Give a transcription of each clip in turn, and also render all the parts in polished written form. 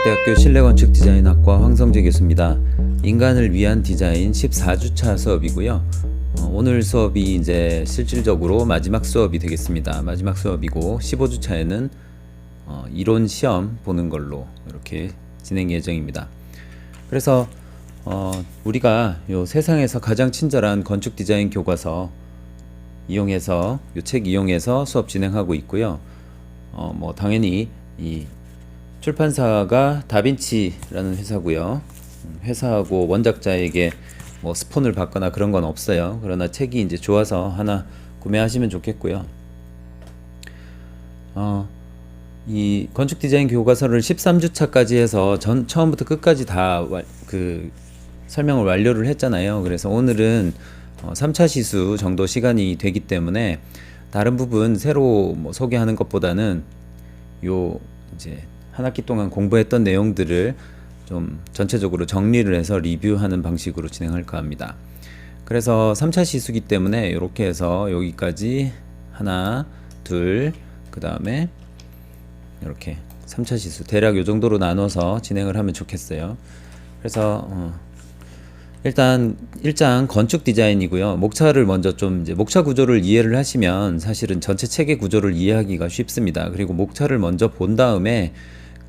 한국대학교 실내건축디자인학과 황성재 교수입니다. 인간을 위한 디자인 14주차 수업이고요. 오늘 수업이 이제 실질적으로 마지막 수업이 되겠습니다. 마지막 수업이고 15주차에는 이론 시험 보는 걸로 이렇게 진행 예정입니다. 그래서 우리가 요 세상에서 가장 친절한 건축 디자인 교과서 이용해서 요 책 이용해서 수업 진행하고 있고요. 뭐 당연히 이 출판사가 다빈치라는 회사고요. 회사하고 원작자에게 뭐 스폰을 받거나 그런 건 없어요. 그러나 책이 이제 좋아서 하나 구매하시면 좋겠고요. 이 건축 디자인 교과서를 13주차까지 해서 처음부터 끝까지 다 설명을 완료를 했잖아요. 그래서 오늘은 3차 시수 정도 시간이 되기 때문에 다른 부분 새로 뭐 소개하는 것보다는 요 이제 한 학기 동안 공부했던 내용들을 좀 전체적으로 정리를 해서 리뷰하는 방식으로 진행할까 합니다. 그래서 3차 시수기 때문에 이렇게 해서 여기까지 하나, 둘, 그 다음에 이렇게 3차 시수 대략 요 정도로 나눠서 진행을 하면 좋겠어요. 그래서 일단 1장 건축 디자인이고요. 목차를 먼저 좀 이제 목차 구조를 이해를 하시면 사실은 전체 책의 구조를 이해하기가 쉽습니다. 그리고 목차를 먼저 본 다음에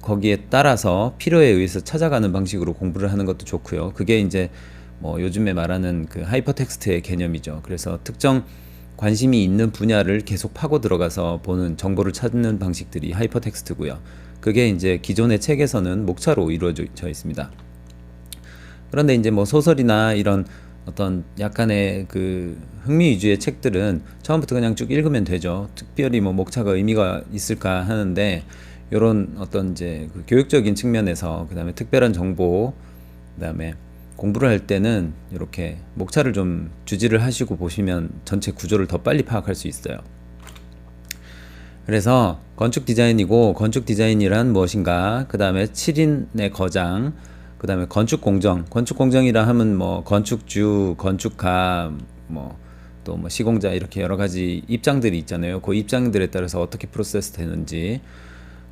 거기에 따라서 필요에 의해서 찾아가는 방식으로 공부를 하는 것도 좋고요. 그게 이제 뭐 요즘에 말하는 그 하이퍼텍스트의 개념이죠. 그래서 특정 관심이 있는 분야를 계속 파고 들어가서 보는 정보를 찾는 방식들이 하이퍼텍스트고요. 그게 이제 기존의 책에서는 목차로 이루어져 있습니다. 그런데 이제 뭐 소설이나 이런 어떤 약간의 그 흥미 위주의 책들은 처음부터 그냥 쭉 읽으면 되죠. 특별히 뭐 목차가 의미가 있을까 하는데 이런 어떤 이제 그 교육적인 측면에서 그 다음에 특별한 정보 그 다음에 공부를 할 때는 이렇게 목차를 좀 주지를 하시고 보시면 전체 구조를 더 빨리 파악할 수 있어요. 그래서 건축 디자인이고 건축 디자인이란 무엇인가, 그 다음에 7인의 거장, 그 다음에 건축 공정. 건축 공정이라 하면 뭐 건축주, 건축가, 뭐 또 뭐 시공자 이렇게 여러 가지 입장들이 있잖아요. 그 입장들에 따라서 어떻게 프로세스 되는지.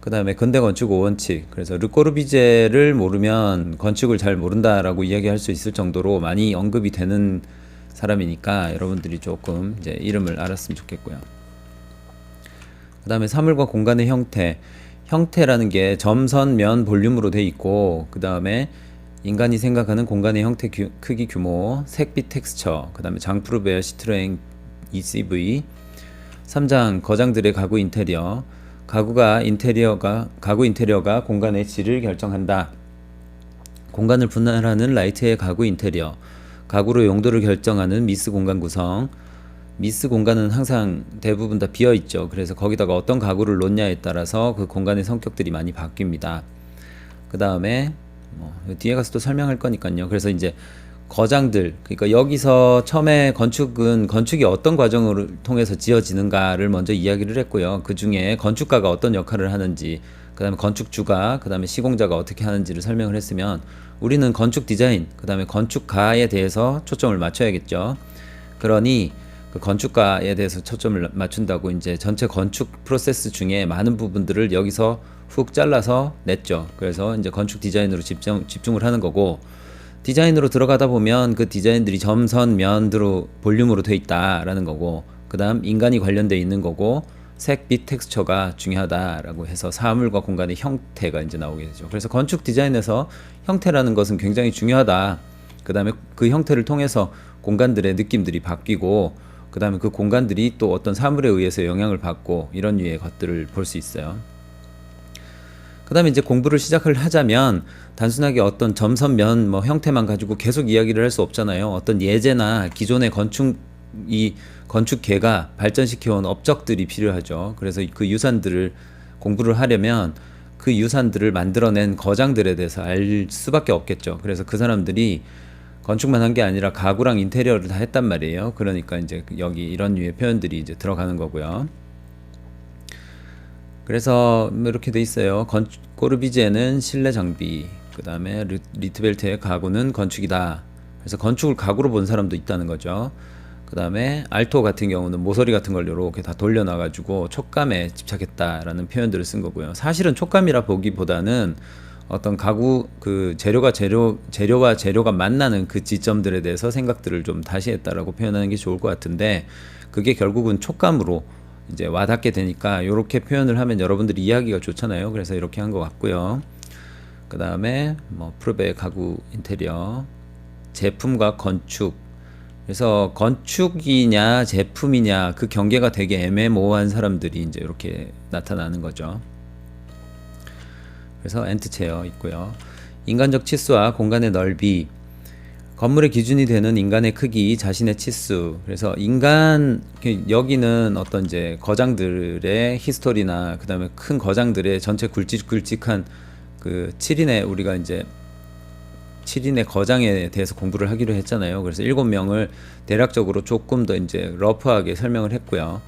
그 다음에 근대 건축 5원칙. 그래서 르꼬르비제를 모르면 건축을 잘 모른다라고 이야기할 수 있을 정도로 많이 언급이 되는 사람이니까 여러분들이 조금 이제 이름을 알았으면 좋겠고요. 그 다음에 사물과 공간의 형태. 형태라는 게 점, 선, 면, 볼륨으로 돼 있고, 그 다음에 인간이 생각하는 공간의 형태, 크기, 규모, 색빛, 텍스처, 그 다음에 장프루베어, 시트로엥, ECV. 3장 거장들의 가구 인테리어. 가구 인테리어가 공간의 질을 결정한다. 공간을 분할하는 라이트의 가구 인테리어. 가구로 용도를 결정하는 미스 공간 구성. 미스 공간은 항상 대부분 다 비어 있죠. 그래서 거기다가 어떤 가구를 놓냐에 따라서 그 공간의 성격들이 많이 바뀝니다. 그 다음에 뭐 뒤에 가서 또 설명할 거니까요. 그래서 이제 거장들, 그러니까 여기서 처음에 건축이 어떤 과정을 통해서 지어지는가를 먼저 이야기를 했고요. 그 중에 건축가가 어떤 역할을 하는지, 그 다음에 건축주가, 그 다음에 시공자가 어떻게 하는지를 설명을 했으면 우리는 건축 디자인, 그 다음에 건축가에 대해서 초점을 맞춰야겠죠. 그러니 그 건축가에 대해서 초점을 맞춘다고 이제 전체 건축 프로세스 중에 많은 부분들을 여기서 훅 잘라서 냈죠. 그래서 이제 건축 디자인으로 집중을 하는 거고, 디자인으로 들어가다 보면 그 디자인들이 점, 선, 면으로 볼륨으로 돼 있다라는 거고, 그 다음 인간이 관련돼 있는 거고, 색, 빛, 텍스처가 중요하다라고 해서 사물과 공간의 형태가 이제 나오게 되죠. 그래서 건축 디자인에서 형태라는 것은 굉장히 중요하다. 그 다음에 그 형태를 통해서 공간들의 느낌들이 바뀌고, 그 다음에 그 공간들이 또 어떤 사물에 의해서 영향을 받고, 이런 류의 것들을 볼 수 있어요. 그 다음에 이제 공부를 시작을 하자면 단순하게 어떤 점선, 면, 형태만 가지고 계속 이야기를 할 수 없잖아요. 어떤 예제나 기존의 건축계가 발전시켜온 업적들이 필요하죠. 그래서 그 유산들을 공부를 하려면 그 유산들을 만들어낸 거장들에 대해서 알 수밖에 없겠죠. 그래서 그 사람들이 건축만 한 게 아니라 가구랑 인테리어를 다 했단 말이에요. 그러니까 이제 여기 이런 류의 표현들이 이제 들어가는 거고요. 그래서 이렇게 돼 있어요. 꼬르비제는 실내 장비, 그 다음에 리트벨트의 가구는 건축이다. 그래서 건축을 가구로 본 사람도 있다는 거죠. 그 다음에 알토 같은 경우는 모서리 같은 걸 이렇게 다 돌려놔가지고 촉감에 집착했다라는 표현들을 쓴 거고요. 사실은 촉감이라 보기보다는 어떤 가구 그 재료와 재료가 만나는 그 지점들에 대해서 생각들을 좀 다시 했다라고 표현하는 게 좋을 것 같은데, 그게 결국은 촉감으로 이제 와닿게 되니까 이렇게 표현을 하면 여러분들이 이해하기가 좋잖아요. 그래서 이렇게 한 것 같고요. 그 다음에 뭐 프르베 가구 인테리어, 제품과 건축. 그래서 건축이냐 제품이냐 그 경계가 되게 애매모호한 사람들이 이제 이렇게 나타나는 거죠. 그래서 엔트체어 있고요. 인간적 치수와 공간의 넓이, 건물의 기준이 되는 인간의 크기, 자신의 치수. 그래서 인간, 여기는 어떤 이제 거장들의 히스토리나 그다음에 큰 거장들의 전체 굵직굵직한 그 7인의 우리가 이제 7인의 거장에 대해서 공부를 하기로 했잖아요. 그래서 7명을 대략적으로 조금 더 이제 러프하게 설명을 했고요.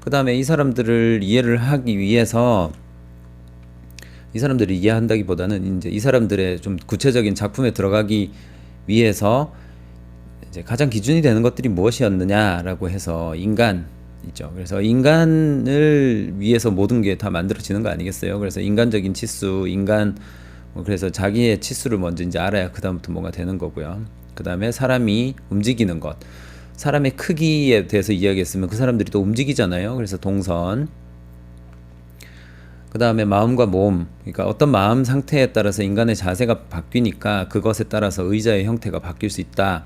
그다음에 이 사람들을 이해를 하기 위해서, 이 사람들을 이해한다기보다는 이제 이 사람들의 좀 구체적인 작품에 들어가기 위해서 이제 가장 기준이 되는 것들이 무엇이었느냐라고 해서 인간이죠. 그래서 인간을 위해서 모든 게 다 만들어지는 거 아니겠어요? 그래서 인간적인 치수, 그래서 자기의 치수를 먼저 이제 알아야 그 다음부터 뭔가 되는 거고요. 그 다음에 사람이 움직이는 것, 사람의 크기에 대해서 이야기했으면 그 사람들이 또 움직이잖아요. 그래서 동선. 그 다음에 마음과 몸, 그러니까 어떤 마음 상태에 따라서 인간의 자세가 바뀌니까 그것에 따라서 의자의 형태가 바뀔 수 있다.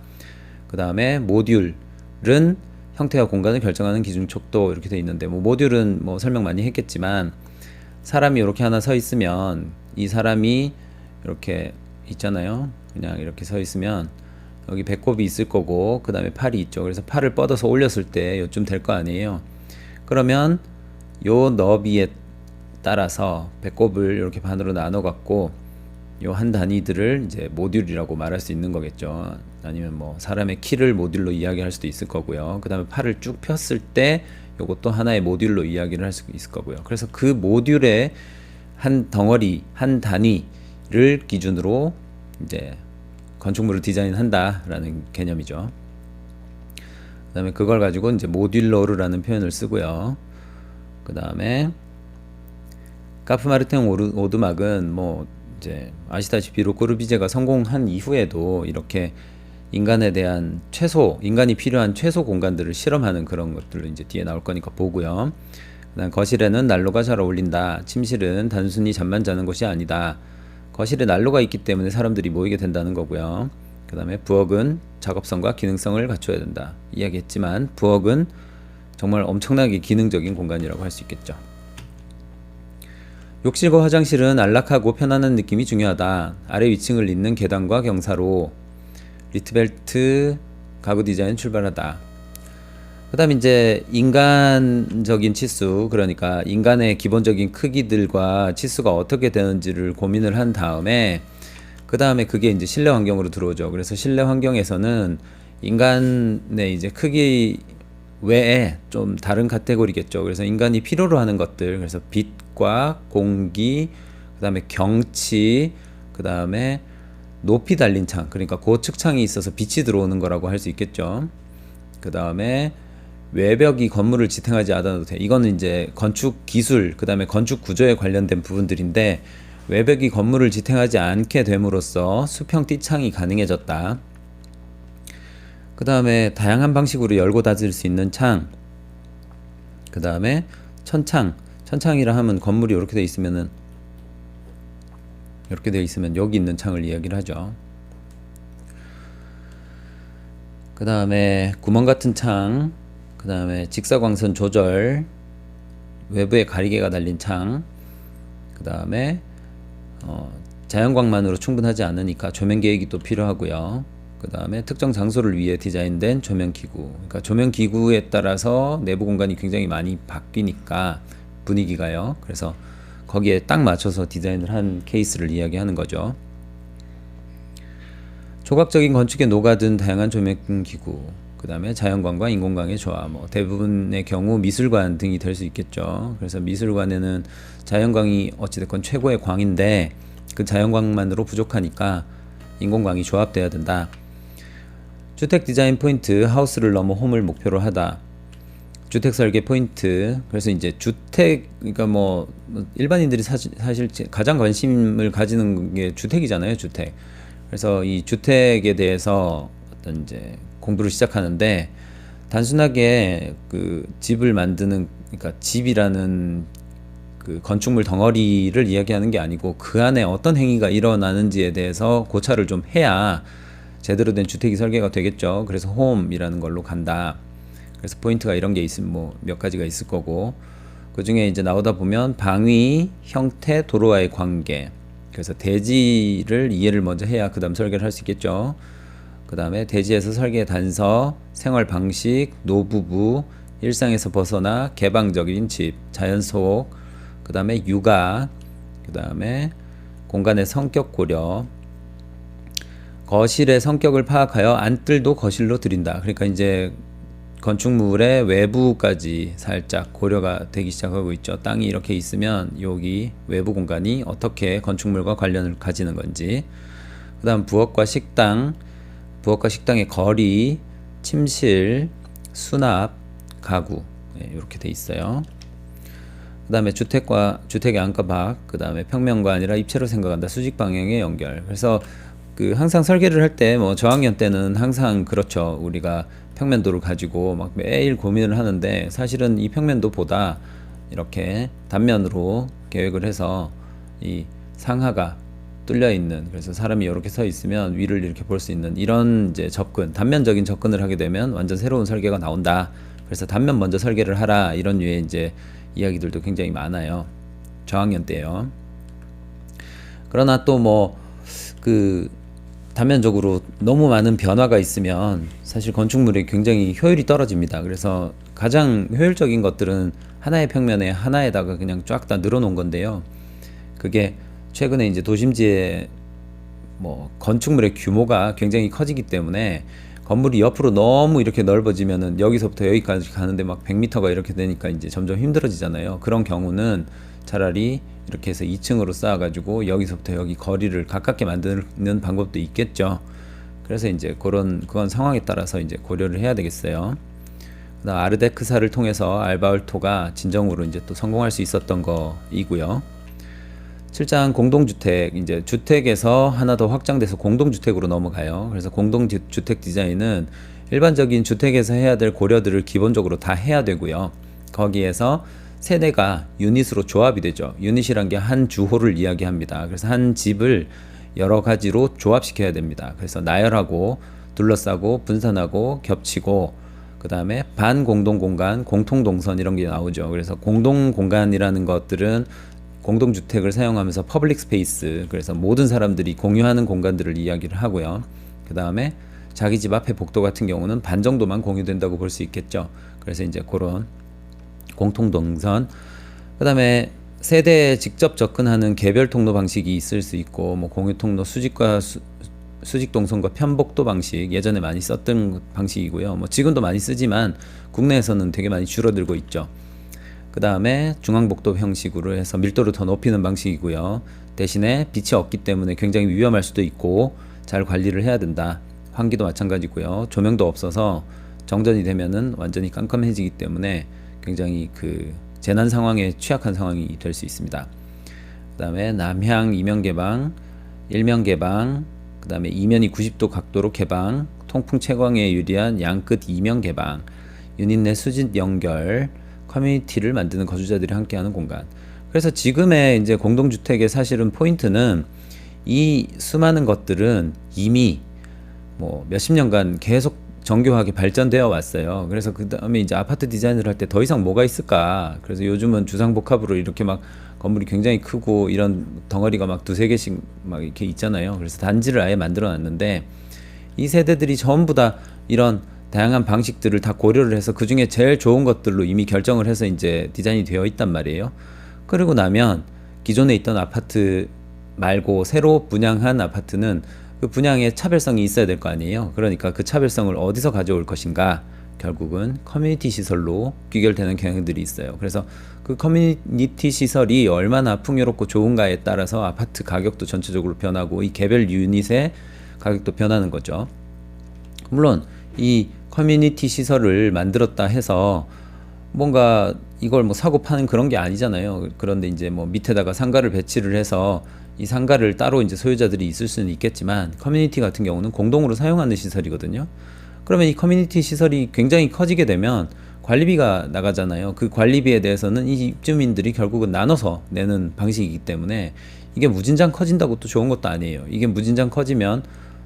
그 다음에 모듈은 형태와 공간을 결정하는 기준 촉도, 이렇게 돼 있는데, 뭐 모듈은 뭐 설명 많이 했겠지만, 사람이 이렇게 하나 서 있으면 이 사람이 이렇게 있잖아요. 그냥 이렇게 서 있으면 여기 배꼽이 있을 거고, 그 다음에 팔이 있죠. 그래서 팔을 뻗어서 올렸을 때 요쯤 될 거 아니에요. 그러면 요 너비에 따라서 배꼽을 이렇게 반으로 나눠 갖고 요 한 단위들을 이제 모듈이라고 말할 수 있는 거겠죠. 아니면 뭐 사람의 키를 모듈로 이야기할 수도 있을 거고요. 그 다음에 팔을 쭉 폈을 때 요것도 하나의 모듈로 이야기를 할 수 있을 거고요. 그래서 그 모듈의 한 덩어리, 한 단위를 기준으로 이제 건축물을 디자인한다라는 개념이죠. 그 다음에 그걸 가지고 이제 모듈러르라는 표현을 쓰고요. 그 다음에 카프마르탱 오드막은 뭐 이제 아시다시피 르코르비제가 성공한 이후에도 이렇게 인간에 대한 인간이 필요한 최소 공간들을 실험하는 그런 것들을 이제 뒤에 나올 거니까 보고요. 그다음 거실에는 난로가 잘 어울린다. 침실은 단순히 잠만 자는 곳이 아니다. 거실에 난로가 있기 때문에 사람들이 모이게 된다는 거고요. 그 다음에 부엌은 작업성과 기능성을 갖춰야 된다. 이야기했지만 부엌은 정말 엄청나게 기능적인 공간이라고 할 수 있겠죠. 욕실과 화장실은 안락하고 편안한 느낌이 중요하다. 아래 위층을 잇는 계단과 경사로 리트벨트 가구 디자인 출발하다. 그 다음 이제 인간적인 치수, 그러니까 인간의 기본적인 크기들과 치수가 어떻게 되는지를 고민을 한 다음에, 그 다음에 그게 이제 실내 환경으로 들어오죠. 그래서 실내 환경에서는 인간의 이제 크기 외에 좀 다른 카테고리겠죠. 그래서 인간이 필요로 하는 것들, 그래서 빛과 공기, 그 다음에 경치, 그 다음에 높이 달린 창, 그러니까 고측창이 있어서 빛이 들어오는 거라고 할 수 있겠죠. 그 다음에 외벽이 건물을 지탱하지 않아도 돼. 이거는 이제 건축 기술, 그 다음에 건축 구조에 관련된 부분들인데, 외벽이 건물을 지탱하지 않게 됨으로써 수평 띠창이 가능해졌다. 그 다음에 다양한 방식으로 열고 닫을 수 있는 창. 그 다음에 천창이라 하면 건물이 이렇게 돼 있으면은, 이렇게 되어 있으면 여기 있는 창을 이야기를 하죠. 그 다음에 구멍 같은 창, 그 다음에 직사광선 조절, 외부에 가리개가 달린 창, 그 다음에 자연광만으로 충분하지 않으니까 조명 계획이 또 필요하고요. 그 다음에 특정 장소를 위해 디자인된 조명기구, 그러니까 조명기구에 따라서 내부 공간이 굉장히 많이 바뀌니까 분위기가요. 그래서 거기에 딱 맞춰서 디자인을 한 케이스를 이야기하는 거죠. 조각적인 건축에 녹아든 다양한 조명기구, 그 다음에 자연광과 인공광의 조화, 뭐 대부분의 경우 미술관 등이 될 수 있겠죠. 그래서 미술관에는 자연광이 어찌됐건 최고의 광인데 그 자연광만으로 부족하니까 인공광이 조합돼야 된다. 주택 디자인 포인트, 하우스를 넘어 홈을 목표로 하다. 주택 설계 포인트. 그래서 이제 주택, 그러니까 뭐 일반인들이 사실 가장 관심을 가지는 게 주택이잖아요, 주택. 그래서 이 주택에 대해서 어떤 이제 공부를 시작하는데, 단순하게 그 집을 만드는, 그러니까 집이라는 그 건축물 덩어리를 이야기하는 게 아니고 그 안에 어떤 행위가 일어나는지에 대해서 고찰을 좀 해야 제대로 된 주택이 설계가 되겠죠. 그래서 홈이라는 걸로 간다. 그래서 포인트가 이런 게 있으면 뭐 몇 가지가 있을 거고, 그 중에 이제 나오다 보면 방위, 형태, 도로와의 관계. 그래서 대지를 이해를 먼저 해야 그 다음 설계를 할 수 있겠죠. 그 다음에 대지에서 설계 단서, 생활 방식, 노부부, 일상에서 벗어나 개방적인 집, 자연 속, 그 다음에 육아, 그 다음에 공간의 성격 고려, 거실의 성격을 파악하여 안뜰도 거실로 들인다. 그러니까 이제 건축물의 외부까지 살짝 고려가 되기 시작하고 있죠. 땅이 이렇게 있으면 여기 외부 공간이 어떻게 건축물과 관련을 가지는 건지. 그 다음 부엌과 식당, 부엌과 식당의 거리, 침실, 수납, 가구, 이렇게 돼 있어요. 그 다음에 주택의 안과 밖, 그 다음에 평면과 아니라 입체로 생각한다. 수직 방향의 연결. 그래서 그 항상 설계를 할 때 뭐 저학년 때는 항상 그렇죠. 우리가 평면도를 가지고 막 매일 고민을 하는데, 사실은 이 평면도보다 이렇게 단면으로 계획을 해서 이 상하가 뚫려 있는, 그래서 사람이 이렇게 서 있으면 위를 이렇게 볼 수 있는 이런 이제 접근, 단면적인 접근을 하게 되면 완전 새로운 설계가 나온다. 그래서 단면 먼저 설계를 하라, 이런 류의 이제 이야기들도 굉장히 많아요. 저학년 때요. 그러나 또 뭐 그 단면적으로 너무 많은 변화가 있으면 사실 건축물이 굉장히 효율이 떨어집니다. 그래서 가장 효율적인 것들은 하나의 평면에 하나에다가 그냥 쫙 다 늘어놓은 건데요. 그게 최근에 이제 도심지에 뭐 건축물의 규모가 굉장히 커지기 때문에 건물이 옆으로 너무 이렇게 넓어지면은 여기서부터 여기까지 가는데 막 100m가 이렇게 되니까 이제 점점 힘들어지잖아요. 그런 경우는 차라리 이렇게 해서 2층으로 쌓아가지고 여기서부터 여기 거리를 가깝게 만드는 방법도 있겠죠. 그래서 이제 그건 상황에 따라서 이제 고려를 해야 되겠어요. 그다음 아르데크사를 통해서 알바울토가 진정으로 이제 또 성공할 수 있었던 거이고요. 7장 공동주택, 이제 주택에서 하나 더 확장돼서 공동주택으로 넘어가요. 그래서 공동주택 디자인은 일반적인 주택에서 해야 될 고려들을 기본적으로 다 해야 되고요. 거기에서 세대가 유닛으로 조합이 되죠. 유닛이란 게 한 주호를 이야기합니다. 그래서 한 집을 여러 가지로 조합시켜야 됩니다. 그래서 나열하고 둘러싸고 분산하고 겹치고, 그 다음에 반공동공간, 공통동선 이런 게 나오죠. 그래서 공동공간이라는 것들은 공동주택을 사용하면서 퍼블릭 스페이스, 그래서 모든 사람들이 공유하는 공간들을 이야기를 하고요. 그 다음에 자기 집 앞에 복도 같은 경우는 반 정도만 공유된다고 볼 수 있겠죠. 그래서 이제 그런 공통동선, 그 다음에 세대에 직접 접근하는 개별 통로 방식이 있을 수 있고, 뭐 공유 통로, 수직 동선과 편복도 방식, 예전에 많이 썼던 방식이고요. 뭐 지금도 많이 쓰지만 국내에서는 되게 많이 줄어들고 있죠. 그 다음에 중앙복도 형식으로 해서 밀도를 더 높이는 방식이고요. 대신에 빛이 없기 때문에 굉장히 위험할 수도 있고 잘 관리를 해야 된다. 환기도 마찬가지고요. 조명도 없어서 정전이 되면은 완전히 깜깜해지기 때문에 굉장히 그 재난 상황에 취약한 상황이 될 수 있습니다. 그 다음에 남향 이면 개방, 일면 개방, 그 다음에 이면이 90도 각도로 개방, 통풍 채광에 유리한 양끝 이면 개방, 유닛 내 수직 연결, 커뮤니티를 만드는 거주자들이 함께하는 공간. 그래서 지금의 이제 공동주택의 사실은 포인트는 이 수많은 것들은 이미 뭐 몇십 년간 계속 정교하게 발전되어 왔어요. 그래서 그 다음에 이제 아파트 디자인을 할 때 더 이상 뭐가 있을까? 그래서 요즘은 주상복합으로 이렇게 막 건물이 굉장히 크고 이런 덩어리가 막 두세 개씩 막 이렇게 있잖아요. 그래서 단지를 아예 만들어 놨는데, 이 세대들이 전부 다 이런 다양한 방식들을 다 고려를 해서 그 중에 제일 좋은 것들로 이미 결정을 해서 이제 디자인이 되어 있단 말이에요. 그러고 나면 기존에 있던 아파트 말고 새로 분양한 아파트는 그 분양에 차별성이 있어야 될 거 아니에요. 그러니까 그 차별성을 어디서 가져올 것인가, 결국은 커뮤니티 시설로 귀결되는 경향들이 있어요. 그래서 그 커뮤니티 시설이 얼마나 풍요롭고 좋은가에 따라서 아파트 가격도 전체적으로 변하고 이 개별 유닛의 가격도 변하는 거죠. 물론 이 커뮤니티 시설을 만들었다 해서 뭔가 이걸 뭐 사고 파는 그런 게 아니잖아요. 그런데 이제 뭐 밑에다가 상가를 배치를 해서 이 상가를 따로 이제 소유자들이 있을 수는 있겠지만, 커뮤니티 같은 경우는 공동으로 사용하는 시설이거든요. 그러면 이 커뮤니티 시설이 굉장히 커지게 되면 관리비가 나가잖아요. 그 관리비에 대해서는 이 입주민들이 결국은 나눠서 내는 방식이기 때문에, 이게 무진장 커진다고 또 좋은 것도 아니에요. 이게 무진장 커지면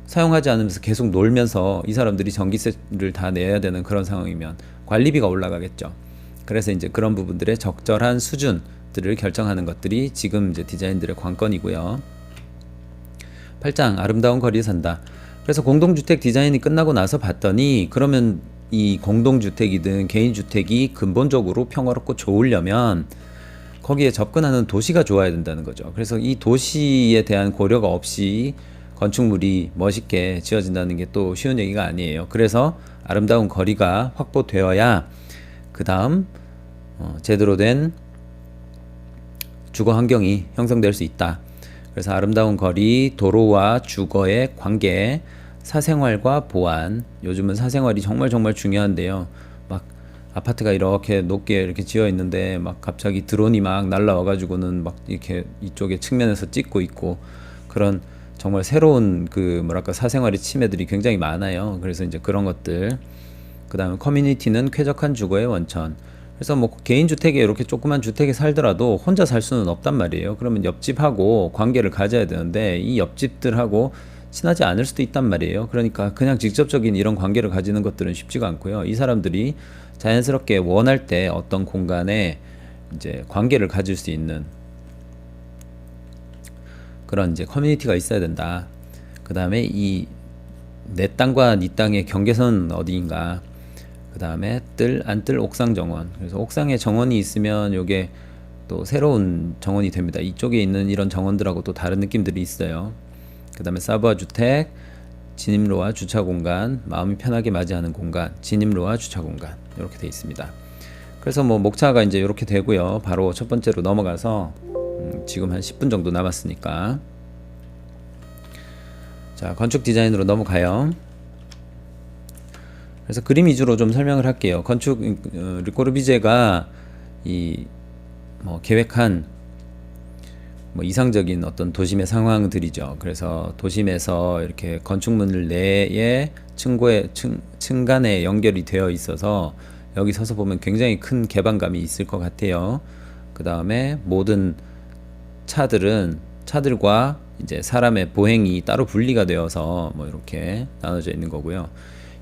사용하지 않으면서 계속 놀면서 이 사람들이 전기세를 다 내야 되는 그런 상황이면 관리비가 올라가겠죠. 그래서 이제 그런 부분들의 적절한 수준들을 결정하는 것들이 지금 이제 디자인들의 관건이고요. 8장 아름다운 거리에 산다. 그래서 공동주택 디자인이 끝나고 나서 봤더니, 그러면 이 공동주택이든 개인주택이 근본적으로 평화롭고 좋으려면 거기에 접근하는 도시가 좋아야 된다는 거죠. 그래서 이 도시에 대한 고려가 없이 건축물이 멋있게 지어진다는 게 또 쉬운 얘기가 아니에요. 그래서 아름다운 거리가 확보되어야 그 다음 제대로 된 주거 환경이 형성될 수 있다. 그래서 아름다운 거리, 도로와 주거의 관계, 사생활과 보안. 요즘은 사생활이 정말 정말 중요한데요. 막 아파트가 이렇게 높게 이렇게 지어 있는데 막 갑자기 드론이 막 날라와 가지고는 막 이렇게 이쪽에 측면에서 찍고 있고, 그런 정말 새로운 그 뭐랄까 사생활의 침해들이 굉장히 많아요. 그래서 이제 그런 것들. 그다음에 커뮤니티는 쾌적한 주거의 원천. 그래서 뭐 개인 주택에 이렇게 조그만 주택에 살더라도 혼자 살 수는 없단 말이에요. 그러면 옆집하고 관계를 가져야 되는데 이 옆집들하고 친하지 않을 수도 있단 말이에요. 그러니까 그냥 직접적인 이런 관계를 가지는 것들은 쉽지가 않고요. 이 사람들이 자연스럽게 원할 때 어떤 공간에 이제 관계를 가질 수 있는 그런 이제 커뮤니티가 있어야 된다. 그 다음에 이 내 땅과 네 땅의 경계선은 어디인가. 그 다음에 안 뜰 옥상 정원. 그래서 옥상에 정원이 있으면 요게 또 새로운 정원이 됩니다. 이쪽에 있는 이런 정원들하고 또 다른 느낌들이 있어요. 그 다음에 사부화 주택, 진입로와 주차 공간, 마음이 편하게 맞이하는 공간, 진입로와 주차 공간, 이렇게 돼 있습니다. 그래서 뭐 목차가 이제 이렇게 되고요. 바로 첫 번째로 넘어가서 지금 한 10분 정도 남았으니까, 자, 건축 디자인으로 넘어가요. 그래서 그림 위주로 좀 설명을 할게요. 건축 르꼬르비제가 이 뭐 계획한 뭐 이상적인 어떤 도심의 상황들이죠. 그래서 도심에서 이렇게 건축물 내에 층간에 연결이 되어 있어서 여기 서서 보면 굉장히 큰 개방감이 있을 것 같아요. 그 다음에 모든 차들과 이제 사람의 보행이 따로 분리가 되어서 뭐 이렇게 나눠져 있는 거고요.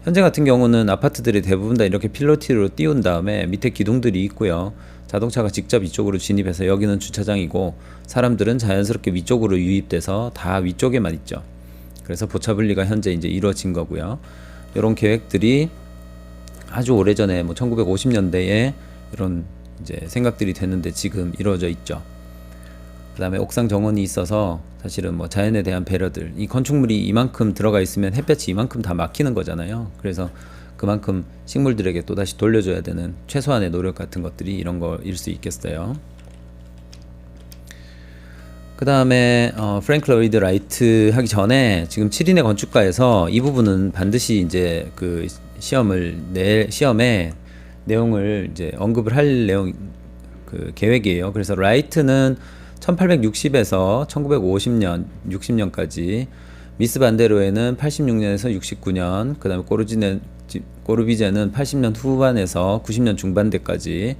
현재 같은 경우는 아파트들이 대부분 다 이렇게 필로티로 띄운 다음에 밑에 기둥들이 있고요. 자동차가 직접 이쪽으로 진입해서 여기는 주차장이고, 사람들은 자연스럽게 위쪽으로 유입돼서 다 위쪽에만 있죠. 그래서 보차 분리가 현재 이제 이루어진 거고요. 이런 계획들이 아주 오래전에 뭐 1950년대에 이런 이제 생각들이 됐는데 지금 이루어져 있죠. 그 다음에 옥상 정원이 있어서 사실은 뭐 자연에 대한 배려들, 이 건축물이 이만큼 들어가 있으면 햇볕이 이만큼 다 막히는 거잖아요. 그래서 그만큼 식물들에게 또 다시 돌려줘야 되는 최소한의 노력 같은 것들이 이런 거일 수 있겠어요. 그 다음에 프랭크 로이드 라이트 하기 전에 지금 7인의 건축가에서 이 부분은 반드시 이제 그 시험에 내용을 이제 언급을 할 내용 그 계획이에요. 그래서 라이트는 1860에서 1950년, 60년까지, 미스 반데로에는 86년에서 69년, 그 다음에 꼬르비제는 80년 후반에서 90년 중반대까지,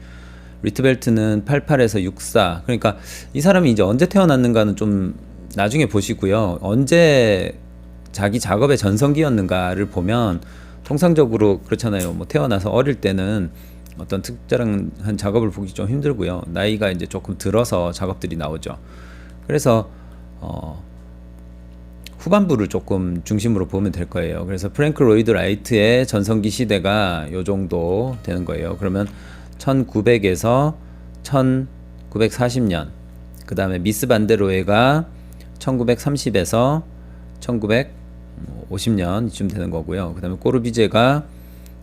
리트벨트는 88에서 64. 그러니까 이 사람이 이제 언제 태어났는가는 좀 나중에 보시고요. 언제 자기 작업의 전성기였는가를 보면 통상적으로 그렇잖아요. 뭐 태어나서 어릴 때는 어떤 특별한 작업을 보기 좀 힘들고요. 나이가 이제 조금 들어서 작업들이 나오죠. 그래서 후반부를 조금 중심으로 보면 될 거예요. 그래서 프랭크 로이드 라이트의 전성기 시대가 요 정도 되는 거예요. 그러면 1900에서 1940년, 그 다음에 미스 반데로에가 1930에서 1950년 이쯤 되는 거고요. 그 다음에 꼬르비제가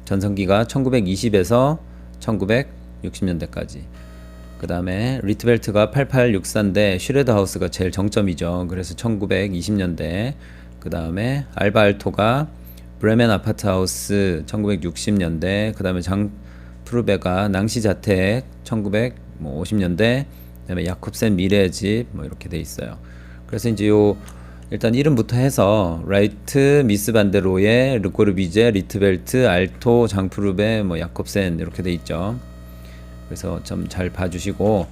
전성기가 1920에서 1960년대까지. 그 다음에 리트벨트가 8864인데 슈레드하우스가 제일 정점이죠. 그래서 1920년대. 그 다음에 알바 알토가 브레멘 아파트 하우스 1960년대. 그 다음에 프루베가 낭시 자택 1950년대, 그다음에 야콥센 미래의 집 뭐 이렇게 돼 있어요. 그래서 이제 요 일단 이름부터 해서 라이트, 미스 반데로에, 르꼬르비제, 리트벨트, 알토, 장프루베, 뭐 야콥센 이렇게 돼 있죠. 그래서 좀 잘 봐주시고,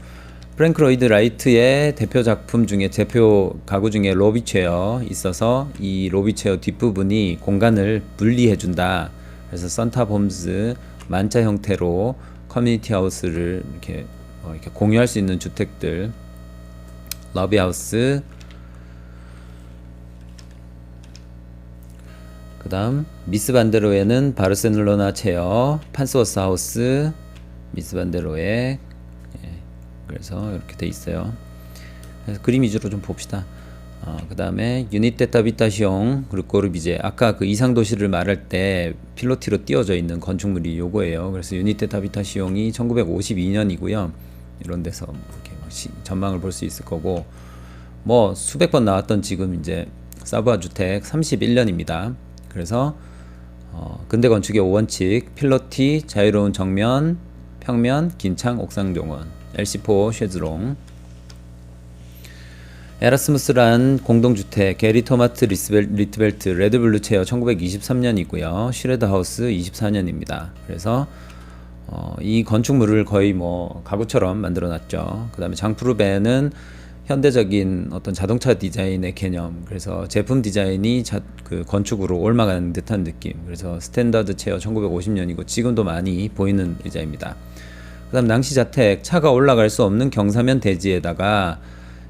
프랭크 로이드 라이트의 대표 작품 중에 대표 가구 중에 로비체어 있어서 이 로비체어 뒷부분이 공간을 분리해 준다. 그래서 선탑 홈즈 만자 형태로 커뮤니티 하우스를 이렇게 공유할 수 있는 주택들, 러비하우스, 그 다음 미스 반데로에는 바르셀로나 체어, 판스워스 하우스, 미스 반데로에, 그래서 이렇게 돼 있어요. 그래서 그림 위주로 좀 봅시다. 그 다음에 유니테타 비타시옹, 그리고 꼬르비제, 아까 그 이상 도시를 말할 때 필로티로 띄워져 있는 건축물이 요거예요. 그래서 유니테타 비타시옹이 1952년이고요. 이런 데서 이렇게 전망을 볼 수 있을 거고, 뭐 수백 번 나왔던 지금 이제 사부아 주택 31년입니다. 그래서 근대 건축의 5원칙, 필로티, 자유로운 정면, 평면, 긴창, 옥상 정원, LC4 쉐즈롱. 에라스무스란 공동주택, 게리 토마트 리트벨트, 레드블루 체어 1923년이고요. 슈레더 하우스 24년입니다. 그래서 이 건축물을 거의 뭐 가구처럼 만들어 놨죠. 그 다음에 장프루베는 현대적인 어떤 자동차 디자인의 개념, 그래서 제품 디자인이 그 건축으로 옮아가는 듯한 느낌. 그래서 스탠다드 체어 1950년이고 지금도 많이 보이는 의자입니다. 그 다음 낭시 자택, 차가 올라갈 수 없는 경사면 대지에다가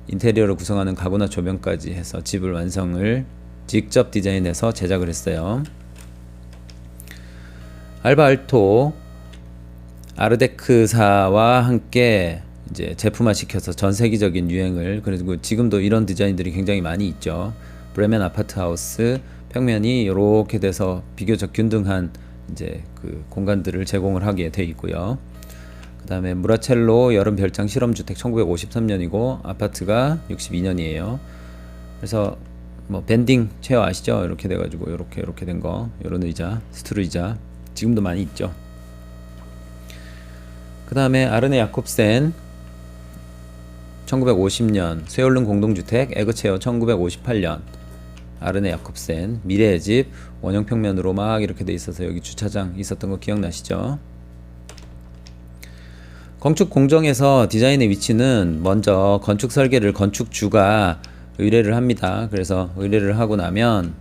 인테리어를 구성하는 가구나 조명까지 해서 집을 완성을 직접 디자인해서 제작을 했어요. 알바 알토, 아르데크사와 함께 이제 제품화 시켜서 전 세계적인 유행을, 그리고 지금도 이런 디자인들이 굉장히 많이 있죠. 브레멘 아파트 하우스, 평면이 이렇게 돼서 비교적 균등한 이제 그 공간들을 제공을 하게 돼 있고요. 그 다음에 무라첼로 여름 별장 실험주택 1953년이고 아파트가 62년이에요. 그래서 뭐 밴딩 체어 아시죠? 이렇게 돼가지고 이렇게 된 거, 이런 의자, 스투르 의자 지금도 많이 있죠. 그 다음에 아르네 야콥센 1950년, 쇠올른 공동주택 에그체어 1958년, 아르네 야콥센 미래의 집 원형 평면으로 막 이렇게 돼 있어서 여기 주차장 있었던 거 기억나시죠? 건축 공정에서 디자인의 위치는 먼저 건축 설계를 건축주가 의뢰를 합니다. 그래서 의뢰를 하고 나면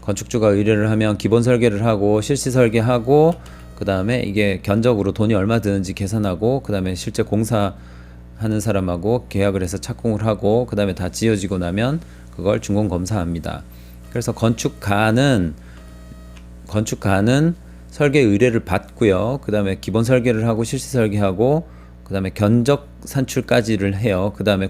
건축주가 의뢰를 하면 기본 설계를 하고 실시 설계하고, 그 다음에 이게 견적으로 돈이 얼마 드는지 계산하고, 그 다음에 실제 공사하는 사람하고 계약을 해서 착공을 하고, 그 다음에 다 지어지고 나면 그걸 준공 검사합니다. 그래서 건축가는 설계 의뢰를 받고요. 그 다음에 기본 설계를 하고 실시 설계하고, 그 다음에 견적 산출까지를 해요. 그 다음에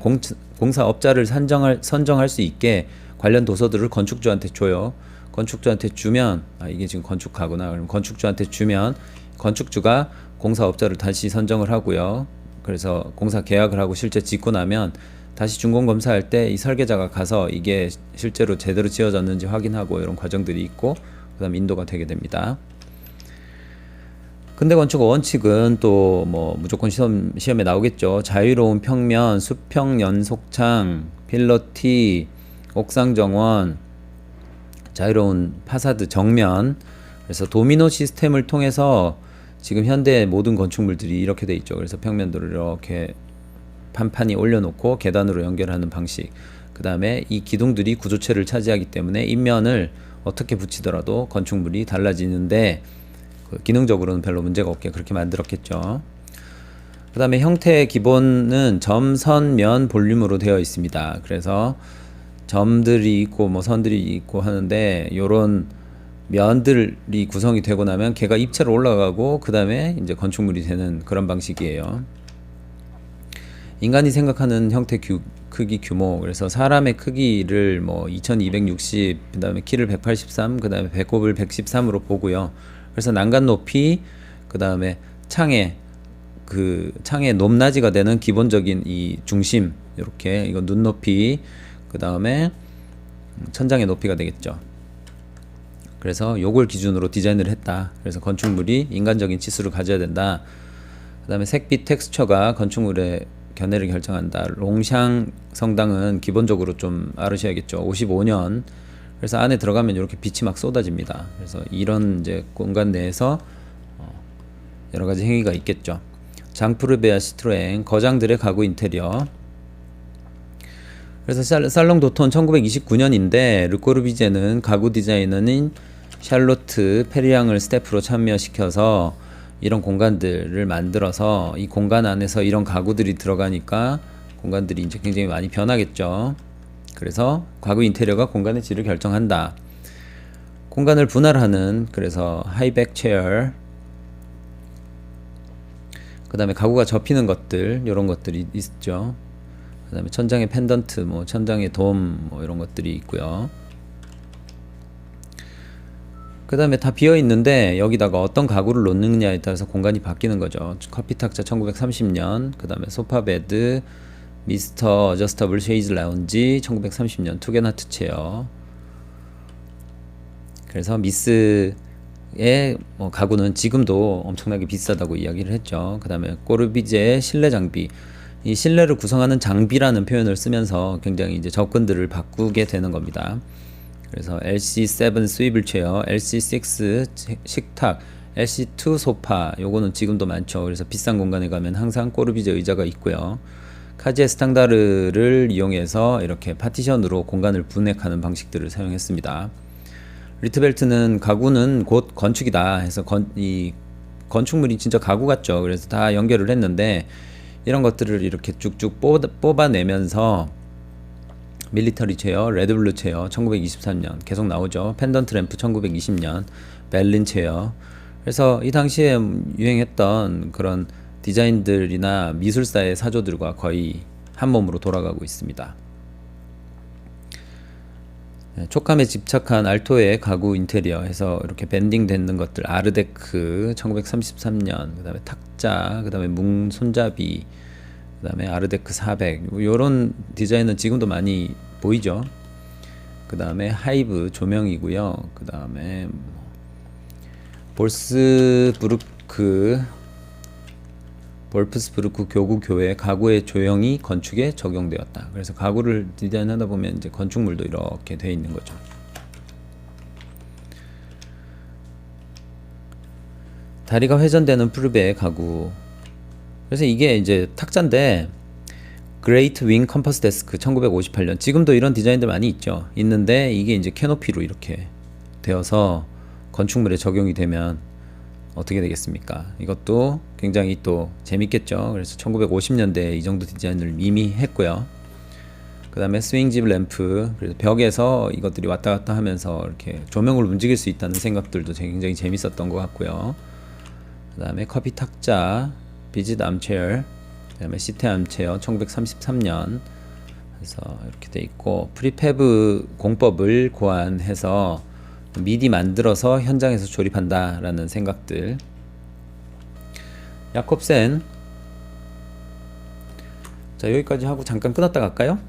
공사업자를 선정할 수 있게 관련 도서들을 건축주한테 줘요. 건축주한테 주면, 이게 지금 건축가구나. 그럼 건축주한테 주면 건축주가 공사업자를 다시 선정을 하고요. 그래서 공사 계약을 하고 실제 짓고 나면 다시 준공검사할 때 이 설계자가 가서 이게 실제로 제대로 지어졌는지 확인하고, 이런 과정들이 있고, 그 다음 인도가 되게 됩니다. 근대 건축 원칙은 또 뭐 무조건 시험에 나오겠죠. 자유로운 평면, 수평 연속창, 필러티, 옥상 정원, 자유로운 파사드 정면. 그래서 도미노 시스템을 통해서 지금 현대 모든 건축물들이 이렇게 돼 있죠. 그래서 평면도를 이렇게 판판이 올려놓고 계단으로 연결하는 방식. 그 다음에 이 기둥들이 구조체를 차지하기 때문에 인면을 어떻게 붙이더라도 건축물이 달라지는데, 기능적으로는 별로 문제가 없게 그렇게 만들었겠죠. 그 다음에 형태의 기본은 점, 선, 면, 볼륨으로 되어 있습니다. 그래서 점들이 있고 뭐 선들이 있고 하는데, 요런 면들이 구성이 되고 나면 걔가 입체로 올라가고, 그 다음에 이제 건축물이 되는 그런 방식이에요. 인간이 생각하는 형태 크기 규모, 그래서 사람의 크기를 뭐 2260, 그 다음에 키를 183, 그 다음에 배꼽을 113으로 보고요. 그래서 난간 높이, 그 다음에 창의 높낮이가 되는 기본적인 이 중심, 이렇게 이건 눈높이, 그 다음에 천장의 높이가 되겠죠. 그래서 요걸 기준으로 디자인을 했다. 그래서 건축물이 인간적인 치수를 가져야 된다. 그 다음에 색빛 텍스처가 건축물의 견해를 결정한다. 롱샹 성당은 기본적으로 좀 알으셔야겠죠. 55년. 그래서 안에 들어가면 이렇게 빛이 막 쏟아집니다. 그래서 이런 이제 공간 내에서 여러 가지 행위가 있겠죠. 장프르베아 시트로엥, 거장들의 가구 인테리어. 그래서 살롱 도톤 1929년인데 르꼬르비제는 가구 디자이너인 샬로트 페리앙을 스태프로 참여시켜서 이런 공간들을 만들어서 이 공간 안에서 이런 가구들이 들어가니까 공간들이 이제 굉장히 많이 변하겠죠. 그래서 가구 인테리어가 공간의 질을 결정한다. 공간을 분할하는, 그래서 하이백 체어, 그 다음에 가구가 접히는 것들, 이런 것들이 있죠. 그 다음에 천장에 펜던트, 뭐 천장에 돔, 뭐 이런 것들이 있고요. 그 다음에 다 비어 있는데 여기다가 어떤 가구를 놓느냐에 따라서 공간이 바뀌는 거죠. 커피 탁자 1930년, 그 다음에 소파 베드, 미스터 어저스터블 쉐이즈 라운지 1930년, 투게나트 체어. 그래서 미스의 뭐 가구는 지금도 엄청나게 비싸다고 이야기를 했죠. 그 다음에 꼬르비제의 실내 장비, 이 실내를 구성하는 장비라는 표현을 쓰면서 굉장히 이제 접근들을 바꾸게 되는 겁니다. 그래서 LC7 스위블 체어, LC6 식탁, LC2 소파, 요거는 지금도 많죠. 그래서 비싼 공간에 가면 항상 꼬르비제 의자가 있고요. 카지에 스탕다르를 이용해서 이렇게 파티션으로 공간을 분해하는 방식들을 사용했습니다. 리트벨트는 가구는 곧 건축이다 해서 이 건축물이 진짜 가구 같죠. 그래서 다 연결을 했는데 이런 것들을 이렇게 쭉쭉 뽑아내면서 밀리터리 체어, 레드블루 체어 1923년 계속 나오죠. 펜던트 램프 1920년, 벨린 체어. 그래서 이 당시에 유행했던 그런 디자인들이나 미술사의 사조들과 거의 한 몸으로 돌아가고 있습니다. 촉감에 집착한 알토의 가구 인테리어 해서 이렇게 밴딩 되는 것들, 아르데크 1933년, 그 다음에 탁자, 그 다음에 문 손잡이, 그 다음에 아르데크 400, 요런 디자인은 지금도 많이 보이죠. 그 다음에 하이브 조명이고요. 그 다음에 볼프스부르크 교구 교회 가구의 조형이 건축에 적용되었다. 그래서 가구를 디자인하다 보면 이제 건축물도 이렇게 되어 있는 거죠. 다리가 회전되는 푸르베의 가구. 그래서 이게 이제 탁자인데 그레이트 윙 컴퍼스 데스크 1958년. 지금도 이런 디자인들 많이 있는데 이게 이제 캐노피로 이렇게 되어서 건축물에 적용이 되면 어떻게 되겠습니까? 이것도 굉장히 또 재밌겠죠. 그래서 1950년대에 이 정도 디자인을 이미 했고요. 그 다음에 스윙집 램프, 그래서 벽에서 이것들이 왔다 갔다 하면서 이렇게 조명을 움직일 수 있다는 생각들도 굉장히 재밌었던 것 같고요. 그 다음에 커피 탁자, 비짓 암체어, 그 다음에 시테 암체어 1933년. 그래서 이렇게 돼 있고, 프리패브 공법을 고안해서 미리 만들어서 현장에서 조립한다 라는 생각들. 야콥센. 자, 여기까지 하고 잠깐 끊었다 갈까요?